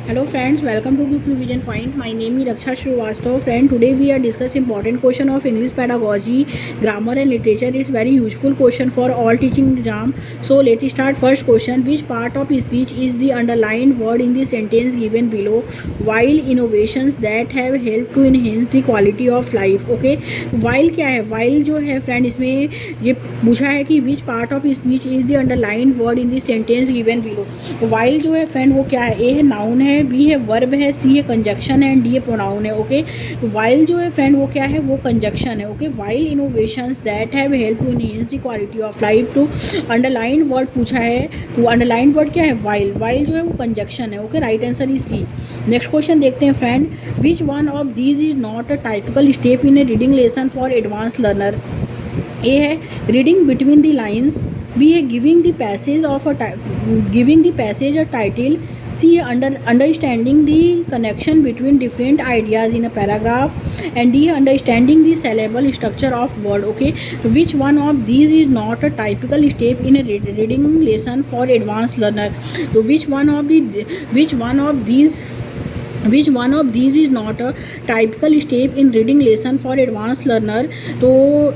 Hello friends, welcome to Quick Revision Point. My name is Raksha Srivastav. Friend, today we are discussing important question of English pedagogy, grammar and literature. It's very useful question for all teaching exam. So let's start. First question: which part of speech is the underlined word in the sentence given below? While innovations that have helped to enhance the quality of life. Okay, while क्या है? While जो है friend इसमें ये पूछा है कि which part of speech is the underlined word in the sentence given below. while जो है friend वो क्या है? A है noun है, B है verb है, C है conjunction है, D है pronoun है. ओके, while जो है friend वो क्या है? वो conjunction है. Okay, while innovations that have helped to enhance the quality of life. तो underline word पूछा है, तो underline word क्या है? while जो है वो conjunction है. Okay, right answer is C. Next question देखते हैं friend. Which one of these is not a typical step in a reading lesson for advance learner? A है reading between the lines, B है giving the passage a title, C है understanding the connection between different ideas in a paragraph, and D है understanding the syllable structure of word. Okay, which one of these is not a typical step in a reading lesson for advance learner? तो which one of these is not a typical step in reading lesson for advance learner? तो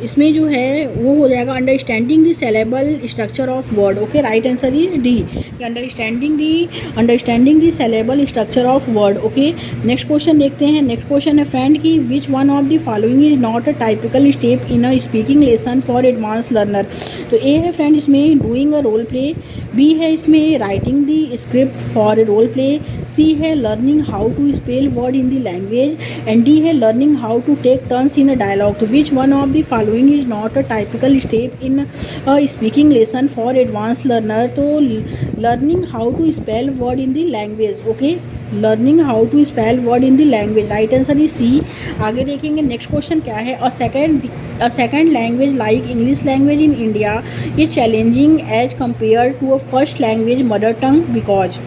इसमें जो है वो हो जाएगा understanding the syllable structure of word. Okay, right answer is D, understanding the syllable structure of word. Okay, next question देखते हैं. Next question है फ्रेंड कि which one of the following is not a typical step in a speaking lesson for advance learner? तो A है friend इसमें doing a role play, B है इसमें writing the script for role play, C है learning how to spell word in the language, and D है learning how to take turns in a dialogue. तो which one of the following is not a typical step in a speaking lesson for advance learner? तो learning how to spell word in the language. Okay, learning how to spell word in the language, right answer is C. आगे देखेंगे next question क्या है. A second language like English language in India is challenging as compare to a first language mother tongue because.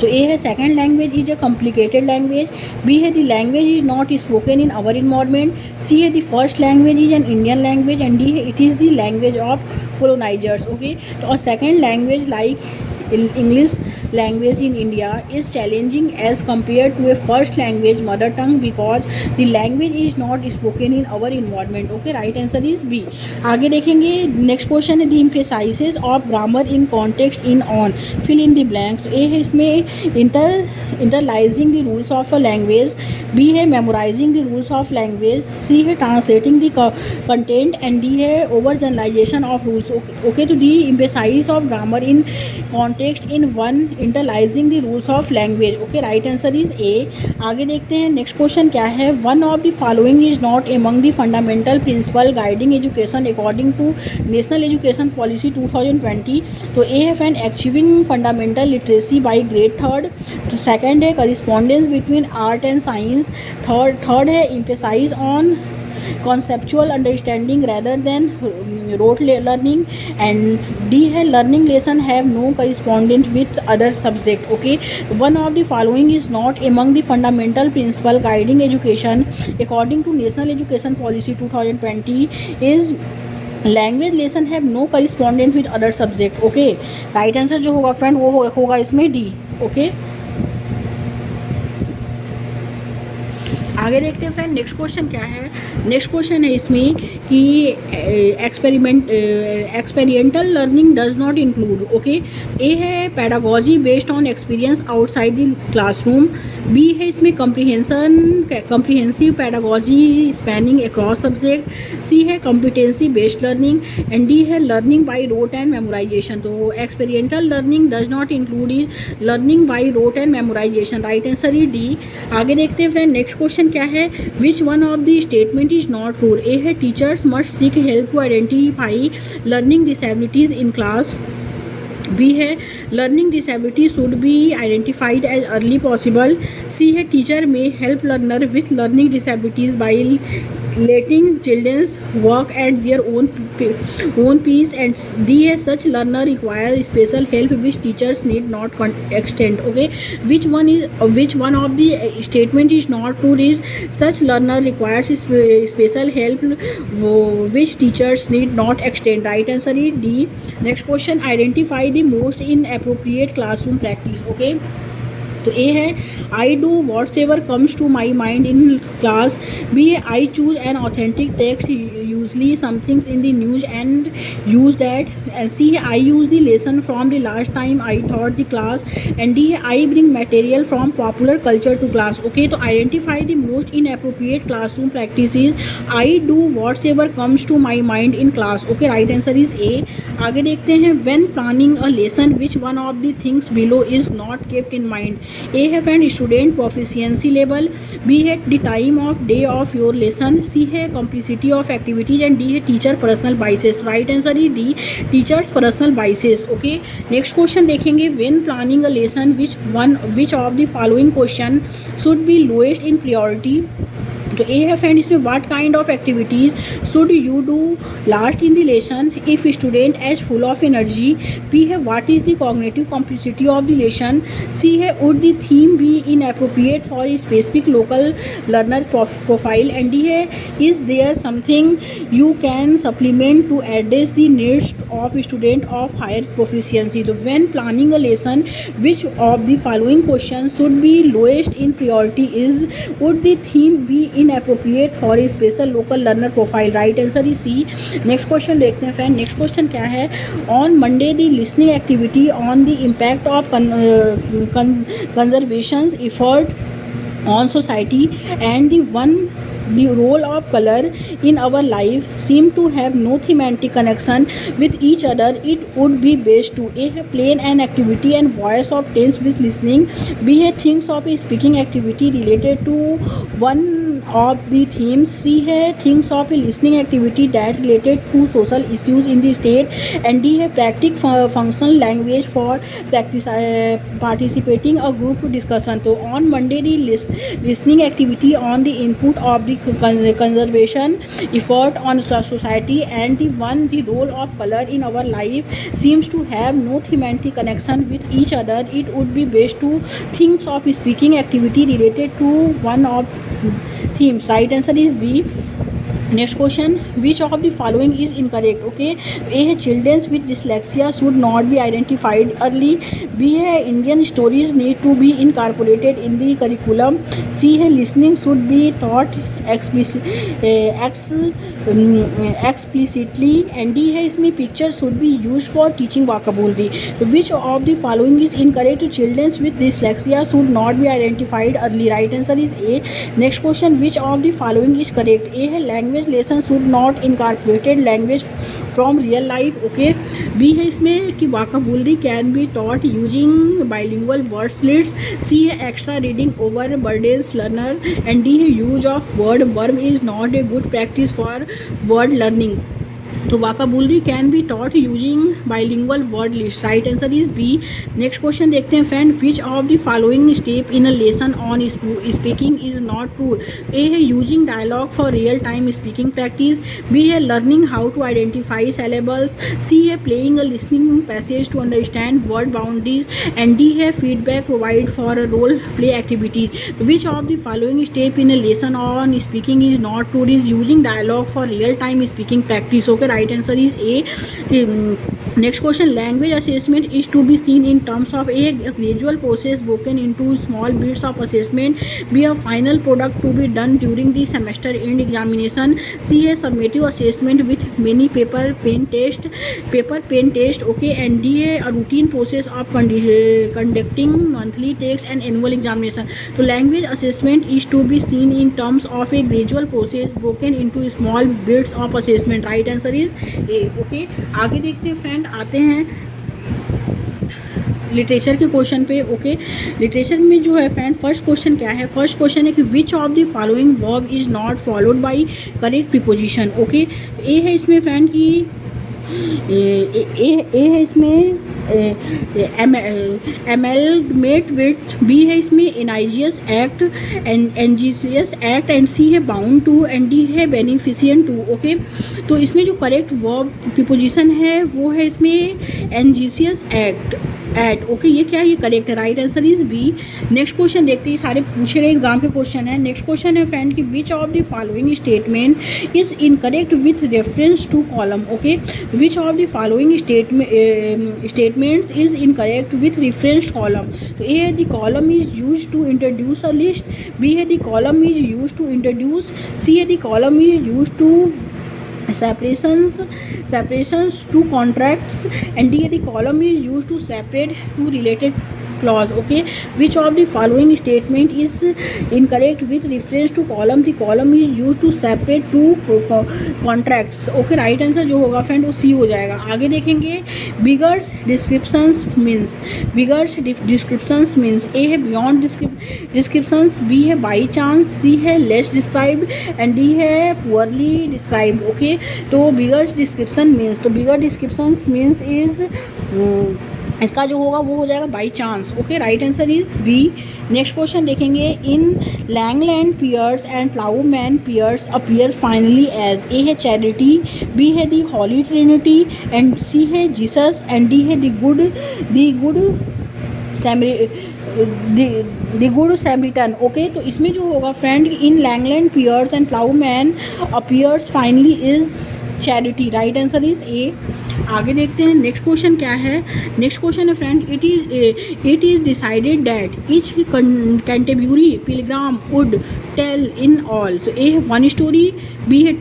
तो A है second language is a complicated language, B है the language is not spoken in our environment, C है the first language is an Indian language, and D है it is the language of colonizers. Okay, तो a second language like English language in India is challenging as compared to a first language mother tongue because the language is not spoken in our environment. Okay, right answer is B. आगे देखेंगे next question है the emphasis of grammar in context in on fill in the blanks. तो A है इसमें internalizing the rules of a language, B है memorizing the rules of language, C है translating the content, and D है over generalization of rules. Okay, तो D emphasis of grammar in context in one internalizing the rules of language. Okay, right answer is A. आगे देखते हैं next question क्या है. One of the following is not among the fundamental principle guiding education according to national education policy 2020. तो A है friend achieving fundamental literacy by grade third, तो second है correspondence between art and science, third है emphasise on conceptual understanding rather than rote learning, and D है learning lesson have no correspondence with other subject. Okay, one of the following is not among the fundamental principle guiding education according to national education policy 2020 is language lesson have no correspondent with other subject. Okay, right answer जो होगा friend वो होगा इसमें D. Okay, आगे देखते हैं friend next question क्या है. नेक्स्ट क्वेश्चन है इसमें कि experimental learning does not include. Okay, A है pedagogy based on experience outside the classroom, B है इसमें comprehensive pedagogy spanning across subject, C है competency based learning, and D है learning by rote and memorisation. तो experimental learning does not include is learning by rote and memorisation, right answer is D. आगे देखते हैं friend next question क्या है. Which one of the statement is not true. A है teachers must seek help to identify learning disabilities in class, B है learning disability should be identified as early possible, C है teacher may help learner with learning disabilities by letting children work at their own pace, and D है such learner require special help which teachers need not extend. Okay, which one of the statement is not true is such learner requires special help which teachers need not extend. Right answer is D. Next question, identify the most inappropriate classroom practice. Okay, तो A है I do what's ever comes to my mind in class. B है I choose an authentic text usually somethings in the news and use that. C है I use the lesson from the last time I thought the class. And D है I bring material from popular culture to class. Okay, तो identify the most inappropriate classroom practices. I do what's ever comes to my mind in class. Okay, right answer is A. आगे देखते हैं when planning a lesson which one of the things below is not kept in mind. A है friend student proficiency level. B है the time of day of your lesson. C है complexity of activities. And D है teacher personal biases. Right answer is D, teachers personal biases. Okay, next question देखेंगे when planning a lesson which of the following question should be lowest in priority. तो A है friend इसमें what kind of activities should you do last in the lesson if student is full of energy. B है what is the cognitive complexity of the lesson. C है would the theme be inappropriate for specific local learner profile. And D है is there something you can supplement to address the needs of student of higher proficiency. तो when planning a lesson which of the following question should be lowest in priority is would the theme be inappropriate for a special local learner profile. Right answer is C. Next question देखते हैं friend. Next question क्या है? On Monday the listening activity on the impact of conservation effort on society and the role of color in our life seem to have no thematic connection with each other. It would be best to A है plan an activity and voice of tense with listening. B है things of a speaking activity related to one of the themes. C है things of a listening activity that related to social issues in the state. And D है practice functional language for participating a group discussion. तो on Monday the listening activity on the input of the conservation effort on society and the role of color in our life seems to have no thematic connection with each other. It would be best to think of speaking activity related to one of themes. Right answer is B. Next question which of the following is incorrect. Okay, A है childrens with dyslexia should not be identified early. B है Indian stories need to be incorporated in the curriculum. C है listening should be taught explicitly. And D है इसमें picture should be use for teaching vocabulary. Which of the following is incorrect. Childrens with dyslexia should not be identified early. Right answer is A. Next question which of the following is correct. A है language lesson should not incorporated language from real life. Okay, B है इसमें कि vocabulary can be taught using bilingual word slits. C है extra reading overburdens learner. And D है use of word verb is not a good practice for word learning. तो vocabulary can be taught using bilingual word list. Right answer is B. Next question देखते हैं friend. Which of the following step in a lesson on speaking is not true. A है using dialogue for real time speaking practice. B है learning how to identify syllables. C है playing a listening passage to understand word boundaries. And D है feedback provide for a role play activities. Which of the following step in a lesson on speaking is not true is using dialogue for real time speaking practice. Okay, right answer is A. Next question, language assessment is to be seen in terms of A, gradual process broken into small bits of assessment. B, a final product to be done during the semester end examination. C, a summative assessment with many paper pen test. Okay, and D, a routine process of conducting monthly tests and annual examination. So language assessment is to be seen in terms of a gradual process broken into small bits of assessment. Right answer is A. Okay, आगे देखते हैं friend. आते हैं literature के question पे. Okay, literature में जो है फ्रेंड फर्स्ट क्वेश्चन क्या है. फर्स्ट क्वेश्चन है कि which of the following verb is not followed by correct preposition. Okay, A है इसमें फ्रेंड की ए है इसमें एमेलमेट विथ. बी है इसमें एनाइजियस एक्ट एनजीसियस एक्ट. एंड सी है बाउंड टू. एंड डी है बेनिफिशियंट टू. ओके, तो इसमें जो करेक्ट वर्ब प्रीपोजिशन है वो है इसमें एनजीसियस एक्ट. एट। ओके, ये क्या है, ये करेक्ट है, right answer is B. Next question देखते हैं, सारे पूछे गए एग्जाम के क्वेश्चन है। नेक्स्ट क्वेश्चन है फ्रेंड कि which of the following statement is incorrect with reference to colon. Okay, which of the following statements is incorrect with reference colon. तो ए है the colon is use to introduce a list, B है the colon is use to introduce, C है the colon is use to separations to contracts, and D the column is used to separate two related clause. Okay, which of the following statement is incorrect with reference to column? The column is used to separate two contracts. Okay, right answer जो होगा friend वो सी हो जाएगा। आगे देखेंगे beggars descriptions means, beggars descriptions means A है beyond descriptions, B है by chance, C है लेस डिस्क्राइब्ड एंड डी है पुअरली डिस्क्राइब्ड। ओके, तो बिगर्स डिस्क्रिप्शन मीन्स, तो बिगर डिस्क्रिप्शंस मीन्स इज इसका जो होगा वो हो जाएगा by chance. Okay, right answer is B. Next question देखेंगे, in Langland Piers and Plowman Piers appear finally as, A है चैरिटी, बी है दी हॉली ट्रिनिटी एंड सी है जीसस एंड डी है द गुड सैमरिटन। ओके, तो इसमें जो होगा friend in Langland Piers and Plowman appears finally is charity, right answer is A. आगे देखते हैं नेक्स्ट क्वेश्चन क्या है। नेक्स्ट क्वेश्चन है friend, it is decided that each Canterbury pilgrim would tell in all. तो ए है 1 story, B है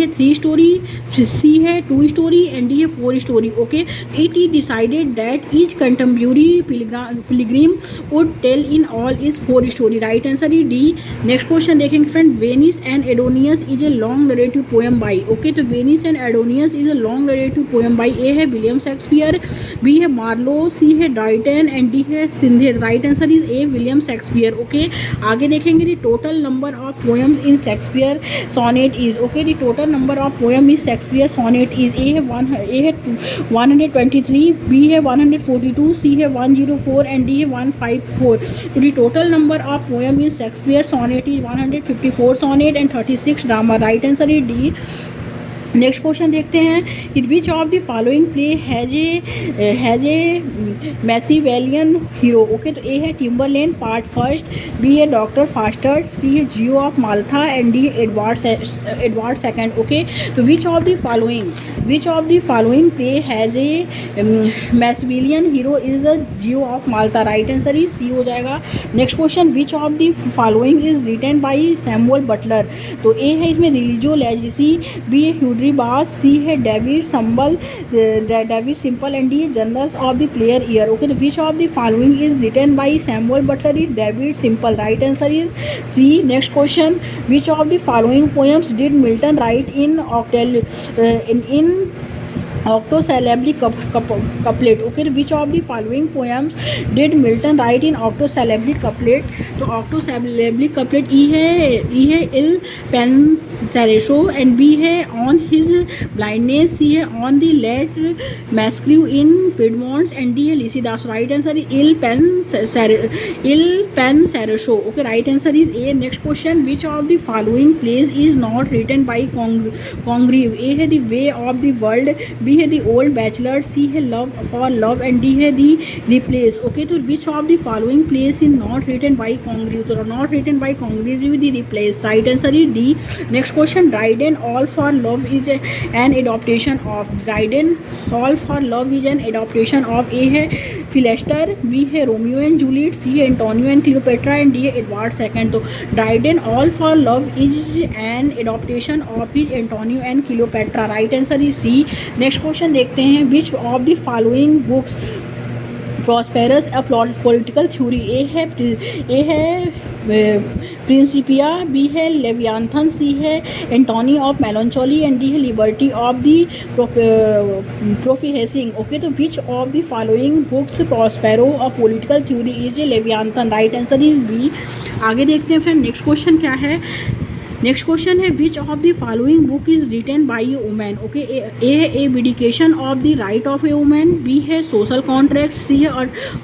3 story, सी है 2 स्टोरी एंड डी है 4 story. Okay, it is decided that each Canterbury pilgrim would tell in all is 4 story, right answer is D. Next question देखेंगे friend, Venus and Adonis is a long narrative poem by. Okay, तो Venus and Adonis is a long narrative poem by, A है William Shakespeare, B है Marlowe, C है Dryden and D है सिंधे, right answer is A William Shakespeare. Okay, आगे देखेंगे the total number of poems in Shakespeare sonnet is। okay, the total number of poem is Shakespeare sonnet is A है 123, B है 142, C है 104 and D है 154। तो the total number of poem in Shakespeare sonnet is 154 sonnet and 36 drama, right answer is D। Next question देखते हैं, in which of the following play has a Machiavellian hero. Okay, तो A है Tamburlaine part first, B है doctor Faustus, C है Jew of Malta and D Edward second. Okay, तो which of the following play has a Machiavellian hero is a Jew of Malta, right answer is C हो जाएगा। Next question, which of the following is written by Samuel Buttler. तो A है इसमें religio legacy, B है बास, C है David Simple and D journals of the plague year. Okay, तो which of the following is written by Samuel Butler is David Simple, right answer is C. Next question, which of the following poems did Milton write in octosyllabary couplet। Okay, which of the following poems did Milton write in octosyllabary couplet। तो octosyllabary couplet A है Il Penseroso and B है on his blindness, सी है on the late massacre in Piedmonts and D है Lycidas, right answer is Il Penseroso. Okay, right answer is A. Next question, which of the following plays is not written by Congreve. A है the way of the world, B है the old bachelor, C है love for love and D है the relapse. Okay, तो which of the following plays is not written by Congreve. तो not written by Congreve the relapse, right answer is D. Next question, Dryden all for love is an adaptation of. Dryden all for love is an adaptation of, A है Philaster, B है Romeo and Juliet, C है Antonio and Cleopatra and D है Edward second. तो Dryden all for love is an adaptation of is Antonio and Cleopatra, right answer is C. Next question देखते हैं, which of the following books prosperous a political theory. A है Principia, B है Leviathan, C है anatomy of melancholy and D है liberty of the prophesying. Okay, तो which of the following books prospero a political theory is A Leviathan, right answer is B. आगे देखते हैं friend, next question क्या है। Next question है, which of the following book is written by a women. Okay, A है a vindication of the right of a women, B है social contract, C है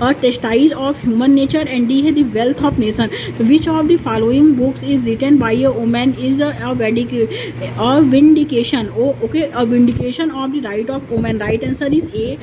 a treatise of human nature and D है the wealth of nation. तो which of the following books is written by a women is a vindication. Okay, a vindication of the right of women, right answer is A.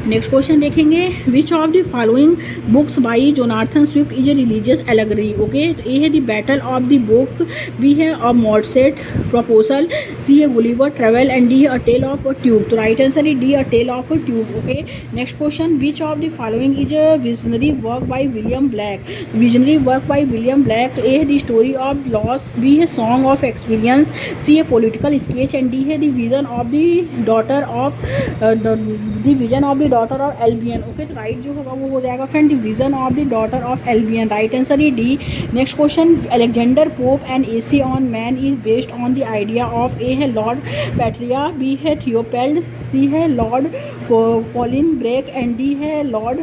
Next question देखेंगे, which of the following books by Jonathan Swift is a religious allegory. Okay, A है the battle of the book, B है a मॉडसेट proposal, सी है Gulliver travel and D है a tale of a tube. तो right answer है D, a tale of a tube. Okay, next question, which of the following is a visionary work by William Blake. Visionary work by William Blake, तो A है the story of loss, B है song of experience, C है political sketch and D है the vision of the daughter of the vision of the daughter of Albion. Okay, तो right जो होगा वो हो जाएगा friend the vision of the daughter of Albion. Right answer है D. Next question, Alexander Pope and essay on man is based on the idea of, A है lord Patria, B है Theobald, C है lord Bolingbroke and D है lord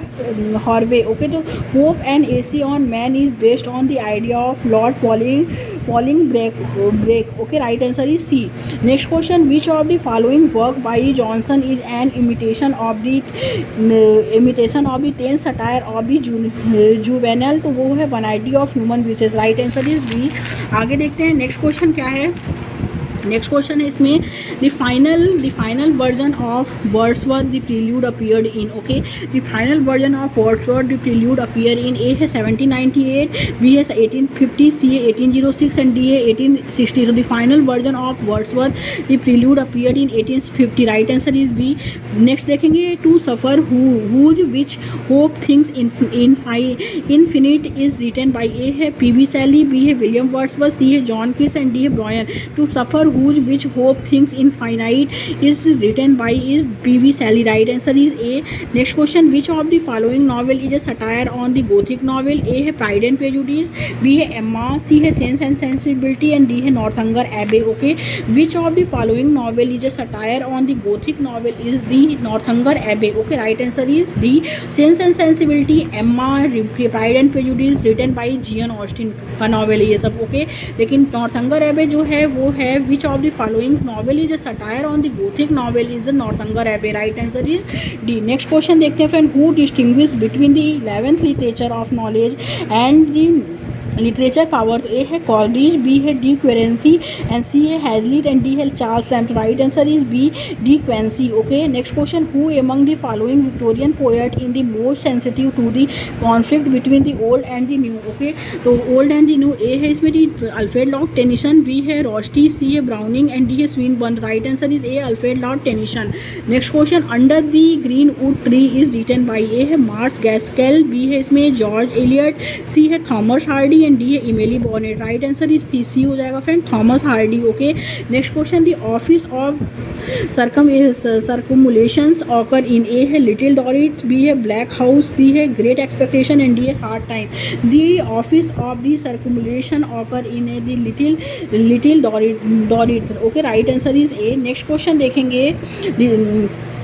Hervey. Okay, तो Pope and essay on man is based on the idea of lord Bolingbroke. Okay, right answer is C. Next question, which of the following work by Johnson is an imitation of the ten satire of the Juvenal, तो वो है variety of human wishes. Right answer is B. आगे देखते हैं next question क्या है। Next question है इसमें, the final version of Wordsworth the prelude appeared in. Okay, the final version of Wordsworth the prelude appear in, A है 1798, B है 1850, सी है 1806 एंड डी है 1860। तो the final version of Wordsworth the prelude appeared in 1850। Right answer is B. Next देखेंगे, to suffer whose which hope things infinite is written by, A है P B. Shelley, B है William Wordsworth, C है John Keats and D है Byron. To suffer whose which hope thinks infinite is written by is P.B. Shelley. Right answer is A. Next question, which of the following novel is a satire on the Gothic novel? A है Pride and Prejudice, B है Emma, C है Sense and Sensibility and D है Northanger Abbey. Okay, which of the following novel is a satire on the Gothic novel is the Northanger Abbey. Okay, right answer is D. Sense and Sensibility, Emma, Pride and Prejudice written by Jane Austen का novel है ये सब। Okay, लेकिन नॉर्थंगर एबे जो है वो है which of the following novel is a satire on the gothic novel is the Northanger Abbey. Right answer is D. Next question देखते हैं friend, who distinguish between the 11th literature of knowledge and the literature power. तो A है Coleridge, B है De Quincey and C है Hazlitt and D है Charles Lamb. Right answer is B, De Quincey. Okay, next question, who among the following Victorian poet in the most sensitive to the conflict between the old and the new. Okay, तो old and the new, A है इसमें the Alfred Lord Tennyson, B है Rossetti, C है Browning and D है Swinburne. Right answer is A, Alfred Lord Tennyson. Next question, under the greenwood tree is written by, A है Mrs Gaskell, B है इसमें George Eliot, C है Thomas Hardy and D है Emily Bronte. Right answer is C हो जाएगा friend, Thomas Hardy. Okay, next question, the office of circumlocutions occur in, A है little Dorrit, B है bleak house, C है great expectation and D है hard time. The office of the circumlocution occur in A the little Dorrit. Okay, right answer is A. Next question देखेंगे,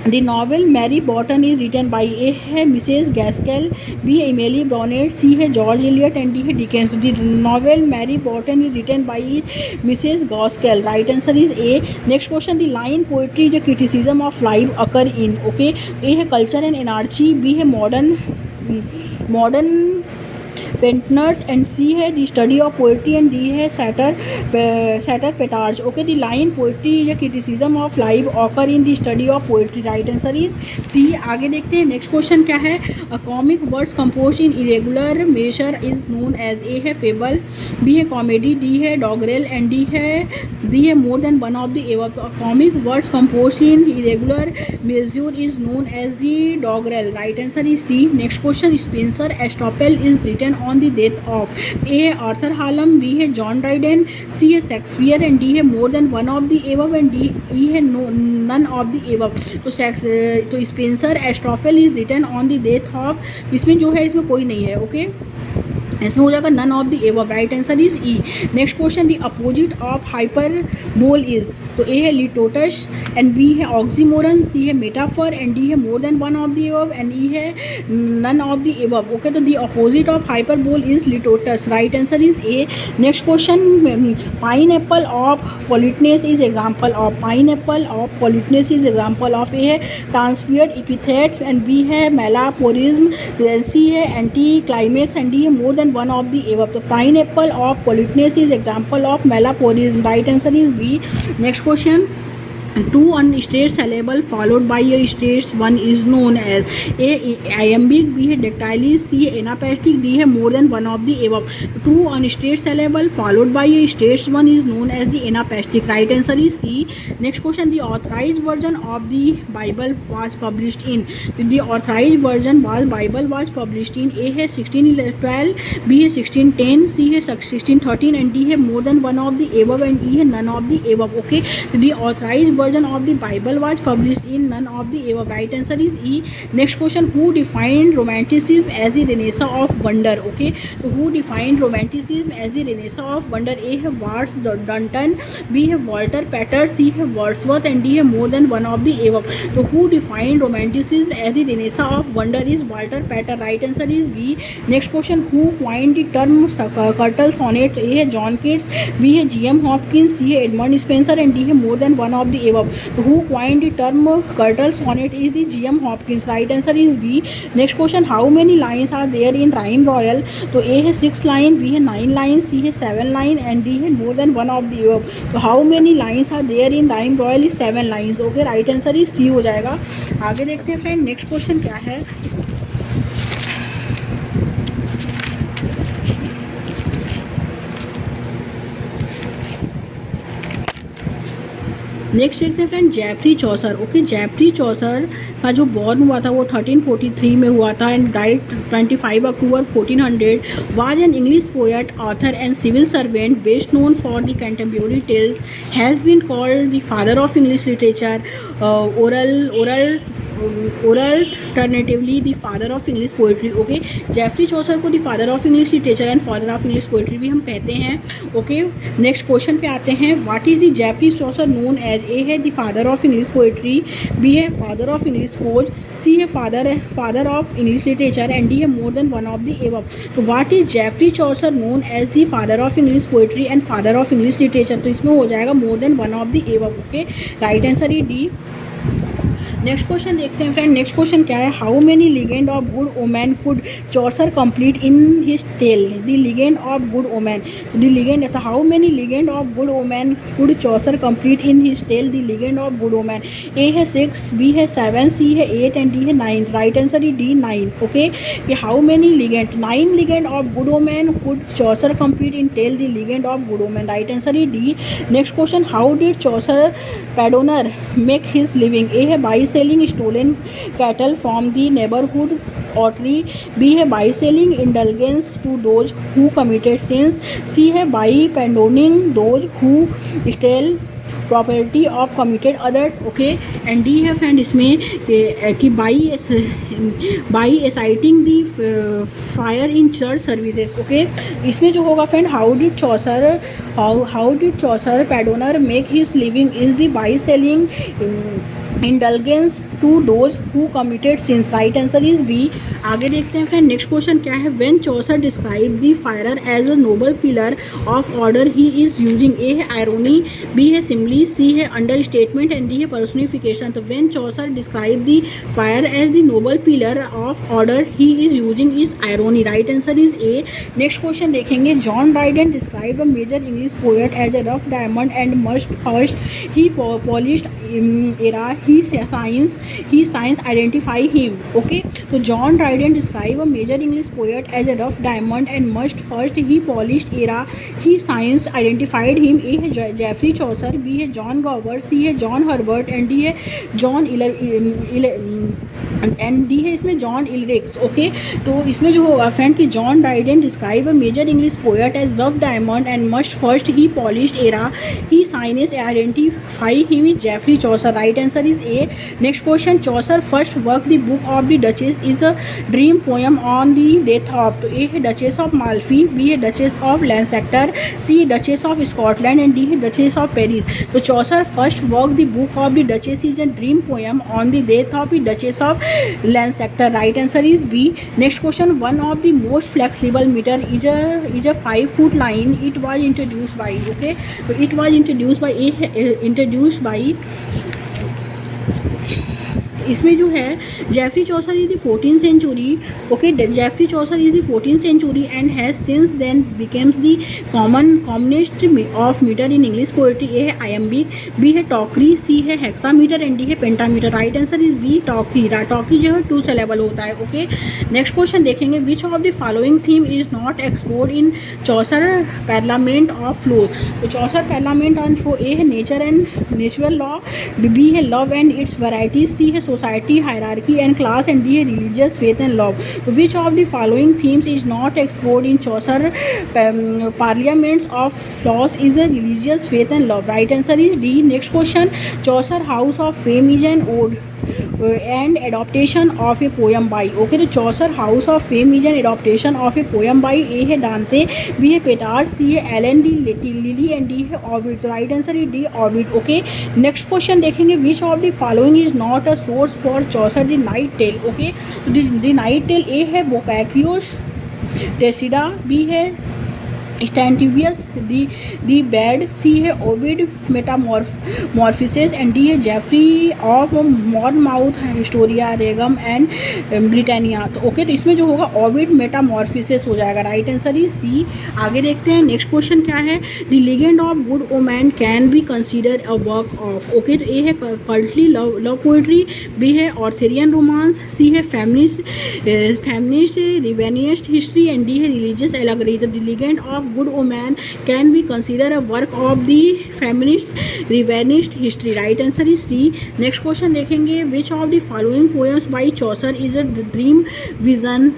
The novel Mary Botton is written by, A है Mrs Gaskell, B है Emily Bronte, C है George Eliot and D है Dickens. The novel Mary Barton is written by Mrs Gaskell. Right answer is A. Next question, the line poetry जो criticism of life occur in. Okay, A है culture and energy, B है modern painters and C है the study of poetry and D है सैटर पेटार्ज। Okay, the line poetry या criticism of life occur in the study of poetry. Right answer is C. आगे देखते हैं next question क्या है, a comic words compose in irregular measure is known as, A है फेबल, बी है comedy, D है doggerel and D है more than one of the above. A comic words compose in irregular measure is known as the doggerel. Right answer is C. Next question, Spenser Astrophel is written on the death of, A है Arthur Hallam, B है John Dryden, C है Shakespeare and D है more than one of the above and E है none of the above. तो Spenser Astrophel is written on the death of, इसमें जो है इसमें कोई नहीं है। ओके, इसमें हो जाएगा none of the above. Right answer is E. Next question, the opposite of hyperbole is, तो ए है लिटोटस एंड बी है ऑक्सीमोरन, सी है मेटाफर एंड डी है more than one of the above and E है none of the above. Okay, तो the opposite of hyperbole is litotes. Right answer is A. Next question, pineapple of politeness is example of, pineapple of politeness is example of, A है ट्रांसफियर्ड epithet and B है मेलापोरिज्म, सी है anti climax and D है more then one of the above. तो pineapple of politeness is example of malaporism. Right answer is B. Next question, two unstressed syllable followed by a stressed one is known as A. Iambic, B. Dactylis, C. Anapestic, D. More than one of the above. Two unstressed syllable followed by a stressed one is known as the anapestic. Right answer is C. Next question: the authorized version of the Bible was published in. The authorized version was Bible was published in A है 1612, B है 1610, C है 1613 and D है more than one of the above and E है none of the above. Okay, the authorized version of the Bible was published in none of the above. Right answer is E. Next question: who defined Romanticism as the Renaissance of wonder? Okay, so who defined Romanticism as the Renaissance of wonder? A है Watts Dunton, B है Walter Pater, C है Wordsworth and D है more than one of the above. So who defined Romanticism as the Renaissance of wonder is Walter Pater. Right answer is B. Next question: who coined the term curtal sonnet? A है John Keats, B है G.M. Hopkins, C है Edmund Spenser and D है more than one of the above. So who coined the term curtal sonnet is the G.M. Hopkins. Right answer is B. Next question: how many lines are there in rhyme royal? तो A है 6 line, B है 9 lines, C है 7 line and D है more than one of the above. तो how many lines are there in rhyme royal is 7 lines. Okay, right answer is C हो जाएगा. आगे देखते हैं फ्रेंड नेक्स्ट क्वेश्चन क्या है. नेक्स्ट देखते हैं friend Geoffrey Chaucer. Okay, Geoffrey चौसर का जो बॉर्न हुआ था वो 1343 में हुआ था and died 25 October 1400. Was an English poet, author and civil servant best known for the contemporary tales, has been called the father of English literature, or alternatively the father of English poetry. Okay, Geoffrey Chaucer को the father of English literature and father of English poetry भी हम कहते हैं. Okay, next question पे आते हैं. What is the Geoffrey Chaucer known as? A है the father of English poetry, B है father of English prose, C है father of English literature and D है more than one of the above. तो what is Geoffrey Chaucer known as the father of English poetry and father of English literature? तो इसमें हो जाएगा more than one of the above. Okay, right answer is D. Next question देखते हैं friend. Next question क्या है? How many legend of good women could Chaucer complete in his tale? The legend of good women, the legend था how many legend of good women could Chaucer complete in his tale? The legend of good women. A है 6, B है 7, सी है 8 and D है 9. Right answer is D 9. Okay, कि how many legend 9 legend of good women could Chaucer complete in tale? The legend of good women. Right answer is D. Next question: how did Chaucer pardoner make his living? A है by selling stolen cattle from the neighborhood ottery, B है by selling indulgence to those who committed sins, C है by pardoning those who stole property of committed others. Okay, and D है friend इसमें कि by assisting the friar in church services. Okay, इसमें जो होगा friend how did Chaucer pardoner make his living is the by selling indulgence to those who committed sins. Right answer is B. आगे देखते हैं friend next question क्या है. When Chaucer describe the friar as a noble pillar of order he is using? ए है irony, B है simile, C है understatement and D है personification. तो when Chaucer describe the friar as the noble pillar of order he is using is irony. Right answer is A. Next question देखेंगे. John Dryden describe a major English poet as a rough diamond and must first he polished era he science identify him. Okay, so John Dryden describe a major English poet as a rough diamond and must first he polished era he science identified him. A है Geoffrey चौसर, B है John Gower, सी है John Herbert and D है John and D है इसमें John इलरिक्स. Okay, तो इसमें जो होगा फ्रेंड कि John Dryden describe a major English poet as rough diamond and must first he polished ere he shines identify him is Geoffrey Chaucer. Right answer is A. Next question. Chaucer first work the book of the duchess is a dream poem on the death of. तो A है duchess of Malfi, B है duchess of Lancaster, C है duchess of Scotland and D है duchess of Paris. तो Chaucer first work the book of the duchess is a dream poem on the death of the duchess of Lancaster. Right answer is B. Next question. One of the most flexible meter is a 5 foot line. It was introduced by. Okay, so it was introduced by इसमें जो है Geoffrey Chaucer is the 14th century, okay, Geoffrey Chaucer is the 14th century and has since then becomes the commonest of metre in English poetry. ए है iambic, B है टॉकरी, सी है hexameter and D है pentameter. Right answer is B talkie. Talkie जो है 2 syllable होता है, okay. Next question देखेंगे, which of the following theme is not explored in Chaucer parliament of floor. तो Chaucer parliament on flow, A है nature and natural law, B है love and its varieties, C है society hierarchy and class and D है religious faith and love. Which of the following themes is not explored in Chaucer parliaments of loss is a religious faith and love. Right answer is D. Next question, Chaucer house of fame is an ode and adaptation of a poem by, okay, तो Chaucer house of fame is an adaptation of a poem by. A है Dante, B है Petrarch, C है Alan de Lille and D है Ovid. Right answer is D Ovid, okay. Next question देखेंगे, which of the following is not a source for Chaucer the knight tale, okay, the knight tale. ए है बोपैक्यूस रेसिडा, B है स्टैंटिवियस दी bad, C है Ovid Metamorphoses and D है Geoffrey of Monmouth Historia Regum and Britannia. तो okay, तो इसमें जो होगा Ovid Metamorphoses हो जाएगा। Right answer is C. आगे देखते हैं नेक्स्ट क्वेश्चन क्या है, the legend of good women can be consider a work of, okay, तो ए है कल्टली लव पोइट्री, बी है ऑर्थेरियन रोमांस, सी है feminist revisionist history and D है religious allegory. The legend of good women can be consider a work of the feminist revisionist history. Right answer is C. Next question देखेंगे, which of the following poems by Chaucer is a dream vision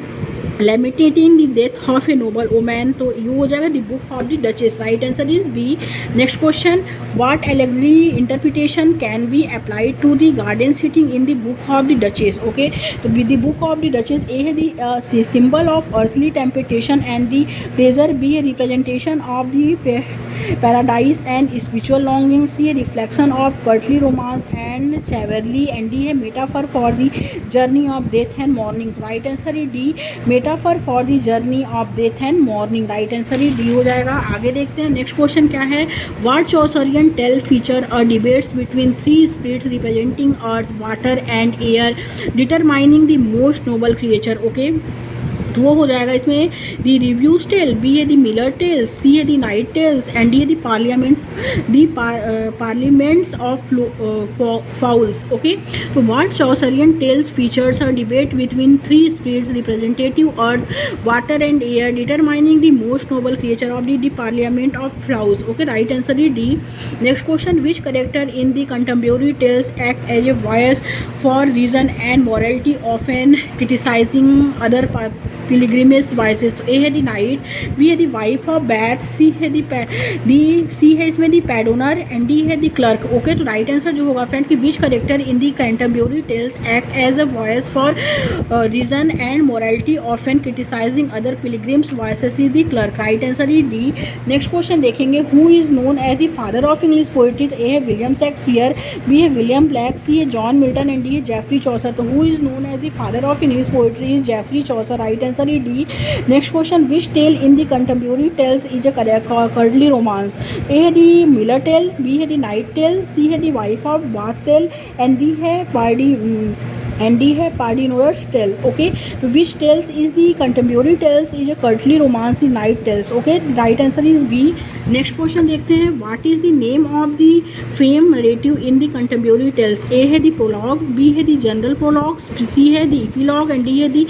lamenting the death of a noble woman, तो ये हो जाएगा the book of the duchess. Right answer is B. Next question, what allegory interpretation can be applied to the garden setting in the book of the duchess, okay, तो the book of the duchess. A है the symbol of earthly temptation and the pleasure, B है representation of the paradise and spiritual longing, C है reflection of courtly romance and chivalry and D है metaphor for the journey of death and mourning. Right answer is D, metaphor for the journey of death and mourning. Right answer is D हो जाएगा। आगे देखते हैं next question क्या है, what Chaucerian tale feature a debates between 3 spirits representing earth water and air determining the most noble creature, okay, तो वो हो जाएगा इसमें दी रिव्यूज टेल, बी है दी मिलर टेल्स, सी है the knight tales and D है the parliaments of fowls, okay. तो what Chaucerian tales features a debate between 3 spirits representative earth water and air determining the most noble creature of the parliament of fowls, okay. Right answer is D. Next question, which character in the contemporary tales act as a voice for reason and morality often criticizing other pilgrimage vices. तो A है the night, B है the wife of बैथ, सी है इसमें दी पैडोनर and D है the clerk, okay. तो right answer जो होगा friend कि which character in the Canterbury tales act as a voice for reason and morality often criticizing other pilgrims vices is the clerk. Right answer is D. Next question देखेंगे, who is known as the father of English poetry. A है William Shakespeare, B है William Blake, C है John Milton and D है Geoffrey Chaucer. तो who is known as the father of English poetry is Geoffrey Chaucer. Right answer is D. Next question, which tale in the contemporary tales is a courtly romance. A है the Miller tell, B है the night tale, C है the wife of Bath tale and D है pardoner's tale, okay. तो which tales is the contemporary tales is a courtly romance the knight tales, okay. Right answer is B. Next question देखते हैं, what is the name of the frame narrative in the contemporary tales. A है the prologue, B है दी general prologue, सी है दी epilogue and D है the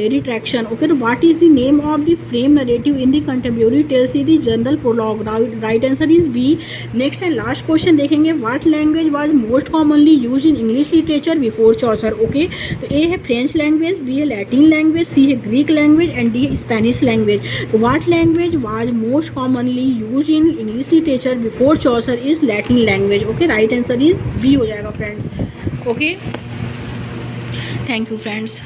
retraction, okay. तो what is the name of the frame narrative in the contemporary tales is the general prologue. Right answer is B. Next and last question देखेंगे, what language was most commonly used in English literature before Chaucer, okay. तो A है French language, B है Latin language, C है Greek language and D है Spanish language. तो what language was most commonly used in English literature before Chaucer is Latin language, okay. Right answer is B हो जाएगा friends, okay. Thank you friends.